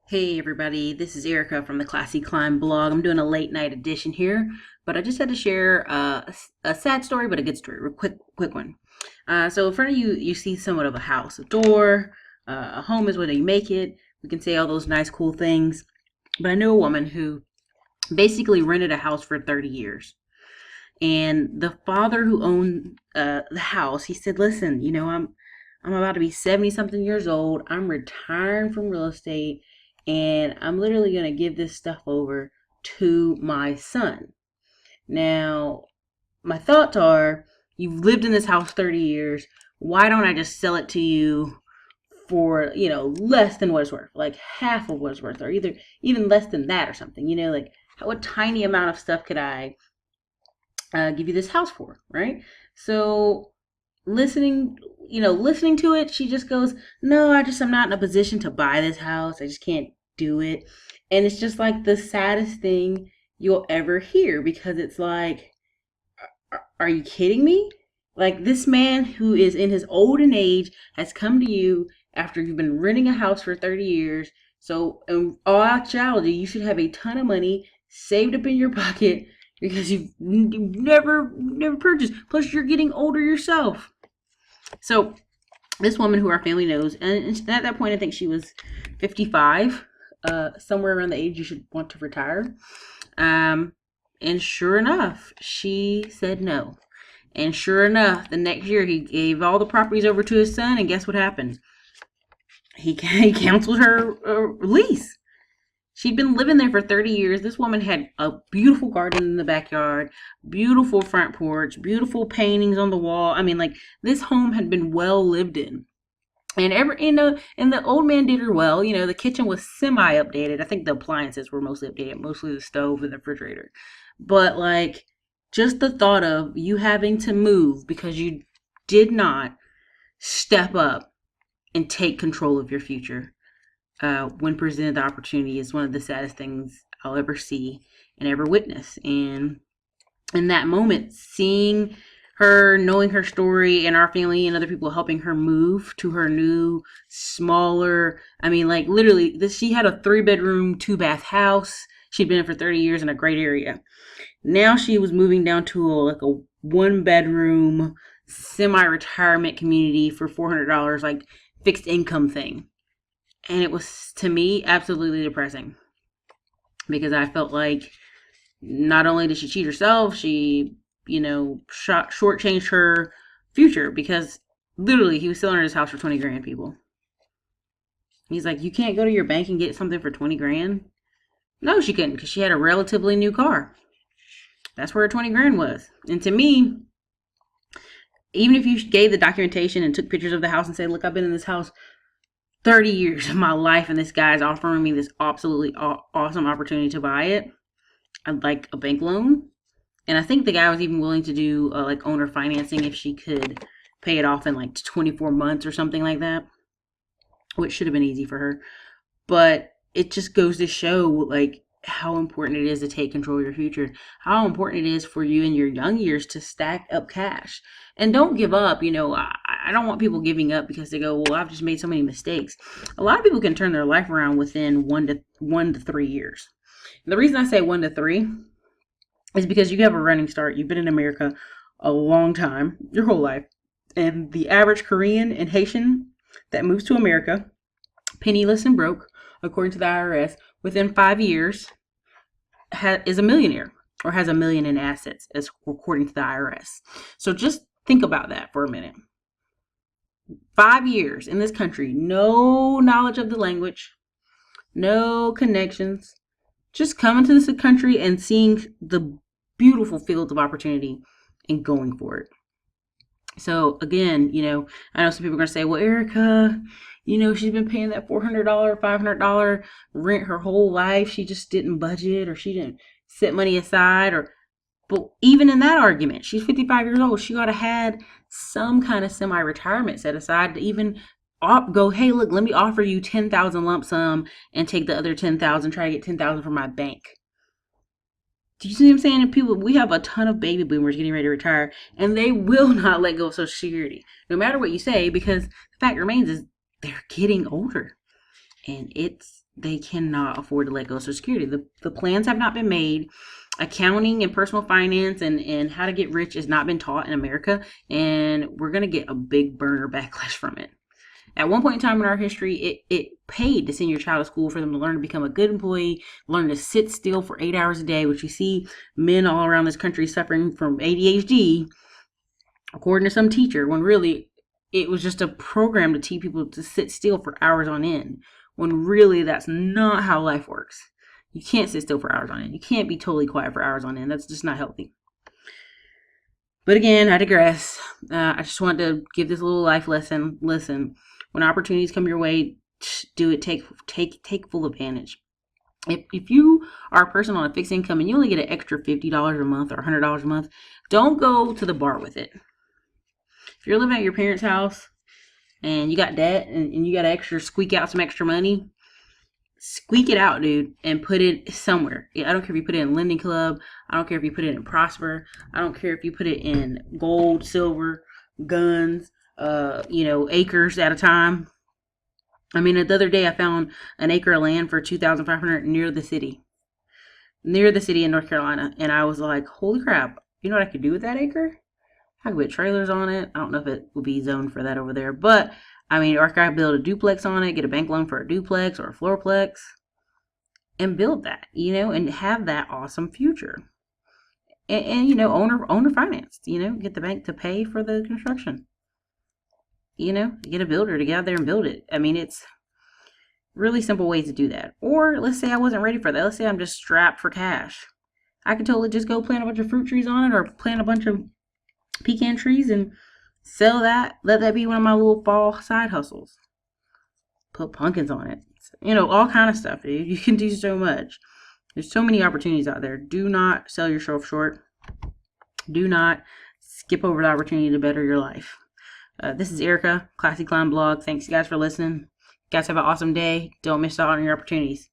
Hey everybody, this is Erica from the Classy Climb blog. I'm doing a late night edition here, but I just had to share a sad story, but a good story, real quick one. So in front of you, you see somewhat of a house, a door, a home is whether you make it. We can say all those nice, cool things. But I knew a woman who basically rented a house for 30 years. And the father who owned the house, he said, "Listen, I'm about to be 70 something years old. I'm retiring from real estate and I'm literally going to give this stuff over to my son." Now, my thoughts are, you've lived in this house 30 years. Why don't I just sell it to you for, less than what it's worth, like half of what it's worth, or either even less than that or something, like what tiny amount of stuff could I give you this house for, right? So listening to it, she just goes, "No, I'm not in a position to buy this house. I just can't do it." And it's just like the saddest thing you'll ever hear, because it's like, are you kidding me? Like, this man who is in his olden age has come to you after you've been renting a house for 30 years. So in all actuality, you should have a ton of money saved up in your pocket because you've never purchased. Plus, you're getting older yourself. So this woman who our family knows, and at that point I think she was 55, somewhere around the age you should want to retire. And sure enough, she said no. And sure enough, the next year he gave all the properties over to his son, and guess what happened? He canceled her lease. She'd been living there for 30 years. This woman had a beautiful garden in the backyard, beautiful front porch, beautiful paintings on the wall. I mean, like, this home had been well lived in. And the old man did her well. The kitchen was semi-updated. I think the appliances were mostly updated, mostly the stove and the refrigerator. But, like, just the thought of you having to move because you did not step up and take control of your future when presented the opportunity is one of the saddest things I'll ever see and ever witness. And in that moment, seeing her, knowing her story, and our family and other people helping her move to her new, smaller, I mean, like, literally, she had a 3-bedroom, 2-bath house. She'd been in for 30 years in a great area. Now she was moving down to a 1-bedroom, semi-retirement community for $400, like, fixed income thing. And it was, to me, absolutely depressing, because I felt like not only did she cheat herself, she, shortchanged her future, because literally he was selling her his house for 20 grand, people. He's like, "You can't go to your bank and get something for 20 grand? No, she couldn't, because she had a relatively new car. That's where her 20 grand was. And to me, even if you gave the documentation and took pictures of the house and said, "Look, I've been in this house 30 years of my life, and this guy's offering me this absolutely awesome opportunity to buy it. I'd like a bank loan." And I think the guy was even willing to do owner financing if she could pay it off in 24 months or something like that, which should have been easy for her. But it just goes to show how important it is to take control of your future, how important it is for you in your young years to stack up cash. And don't give up. I don't want people giving up because they go, "Well, I've just made so many mistakes." A lot of people can turn their life around within 1 to 3 years. And the reason I say 1 to 3 is because you have a running start. You've been in America a long time, your whole life. And the average Korean and Haitian that moves to America, penniless and broke, according to the IRS, within 5 years is a millionaire or has $1 million in assets, as according to the IRS. So just think about that for a minute. 5 years in this country, no knowledge of the language, no connections, just coming to this country and seeing the beautiful fields of opportunity and going for it. So again, I know some people are going to say, "Well, Erica, she's been paying that $400, $500 rent her whole life. She just didn't budget, or she didn't set money aside." But even in that argument, she's 55 years old. She ought to had some kind of semi-retirement set aside to even go, "Hey, look, let me offer you 10,000 lump sum and take the other 10,000, try to get 10,000 from my bank." Do you see what I'm saying? And we have a ton of baby boomers getting ready to retire, and they will not let go of Social Security, no matter what you say, because the fact remains is they're getting older. and they cannot afford to let go of Social Security. The plans have not been made. Accounting and personal finance and how to get rich has not been taught in America, and we're going to get a big burner backlash from it. At one point in time in our history, it paid to send your child to school for them to learn to become a good employee, learn to sit still for 8 hours a day, which you see men all around this country suffering from ADHD, according to some teacher, when really it was just a program to teach people to sit still for hours on end, when really that's not how life works. You can't sit still for hours on end. You can't be totally quiet for hours on end. That's just not healthy. But again, I digress. I just wanted to give this little life lesson. Listen, when opportunities come your way, do it. Take full advantage. If you are a person on a fixed income and you only get an extra $50 a month or $100 a month, don't go to the bar with it. If you're living at your parents' house and you got debt and you got to squeak out some extra money, squeak it out, dude, and put it somewhere. I don't care if you put it in Lending Club. I don't care if you put it in Prosper. I don't care if you put it in gold, silver, guns, acres at a time. I mean, the other day I found an acre of land for $2,500 near the city in North Carolina, and I was like, holy crap! You know what I could do with that acre? I could put trailers on it. I don't know if it would be zoned for that over there, but I mean, or I could build a duplex on it, get a bank loan for a duplex or a floorplex, and build that, and have that awesome future. And owner financed, get the bank to pay for the construction. Get a builder to get out there and build it. I mean, it's really simple ways to do that. Or let's say I wasn't ready for that. Let's say I'm just strapped for cash. I could totally just go plant a bunch of fruit trees on it or plant a bunch of pecan trees and sell that. Let that be one of my little fall side hustles. Put pumpkins on it. All kind of stuff, dude. You can do so much. There's so many opportunities out there. Do not sell yourself short. Do not skip over the opportunity to better your life. This is Erica, Classy Clown Blog. Thanks, guys, for listening. You guys have an awesome day. Don't miss out on your opportunities.